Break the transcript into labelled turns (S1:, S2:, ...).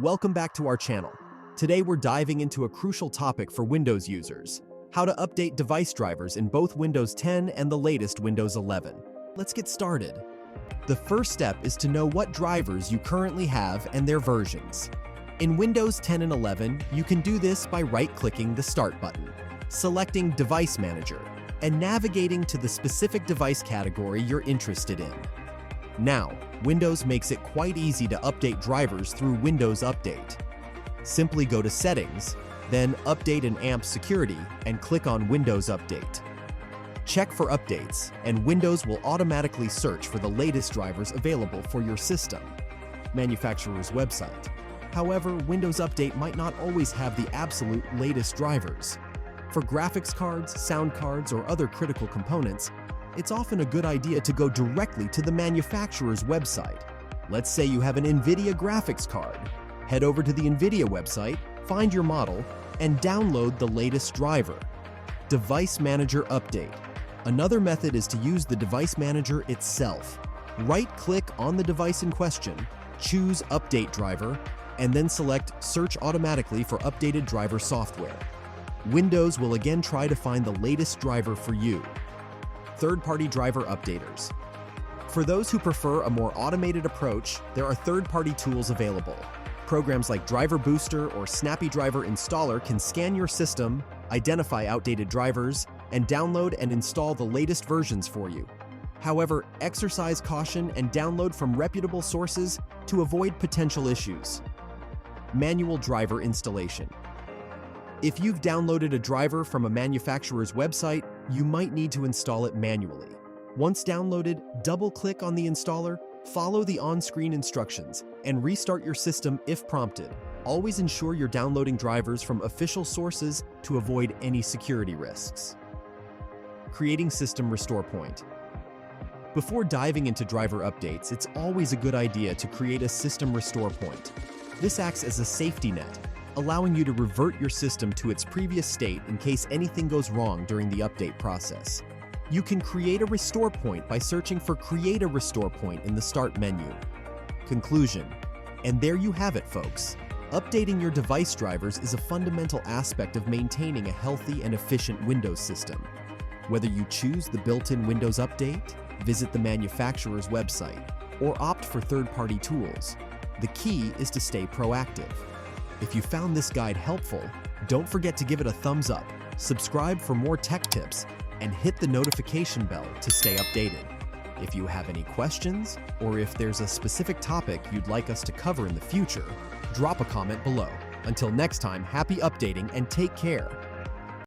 S1: Welcome back to our channel. Today we're diving into a crucial topic for Windows users: how to update device drivers in both Windows 10 and the latest Windows 11. Let's get started. The first step is to know what drivers you currently have and their versions. In Windows 10 and 11, you can do this by right-clicking the Start button, selecting Device Manager, and navigating to the specific device category you're interested in. Now, Windows makes it quite easy to update drivers through Windows Update. Simply go to Settings, then Update and AMP Security, and click on Windows Update. Check for updates, and Windows will automatically search for the latest drivers available for your system. Manufacturer's website. However, Windows Update might not always have the absolute latest drivers. For graphics cards, sound cards, or other critical components, it's often a good idea to go directly to the manufacturer's website. Let's say you have an NVIDIA graphics card. Head over to the NVIDIA website, find your model, and download the latest driver. Device Manager Update. Another method is to use the Device Manager itself. Right-click on the device in question, choose Update Driver, and then select Search automatically for updated driver software. Windows will again try to find the latest driver for you. Third-party driver updaters. For those who prefer a more automated approach, there are third-party tools available. Programs like Driver Booster or Snappy Driver Installer can scan your system, identify outdated drivers, and download and install the latest versions for you. However, exercise caution and download from reputable sources to avoid potential issues. Manual driver installation. If you've downloaded a driver from a manufacturer's website, you might need to install it manually. Once downloaded, double-click on the installer, follow the on-screen instructions, and restart your system if prompted. Always ensure you're downloading drivers from official sources to avoid any security risks. Creating System Restore Point. Before diving into driver updates, it's always a good idea to create a System Restore Point. This acts as a safety net, allowing you to revert your system to its previous state in case anything goes wrong during the update process. You can create a restore point by searching for Create a Restore Point in the Start menu. Conclusion. And there you have it, folks. Updating your device drivers is a fundamental aspect of maintaining a healthy and efficient Windows system. Whether you choose the built-in Windows Update, visit the manufacturer's website, or opt for third-party tools, the key is to stay proactive. If you found this guide helpful, don't forget to give it a thumbs up, subscribe for more tech tips, and hit the notification bell to stay updated. If you have any questions, or if there's a specific topic you'd like us to cover in the future, drop a comment below. Until next time, happy updating and take care.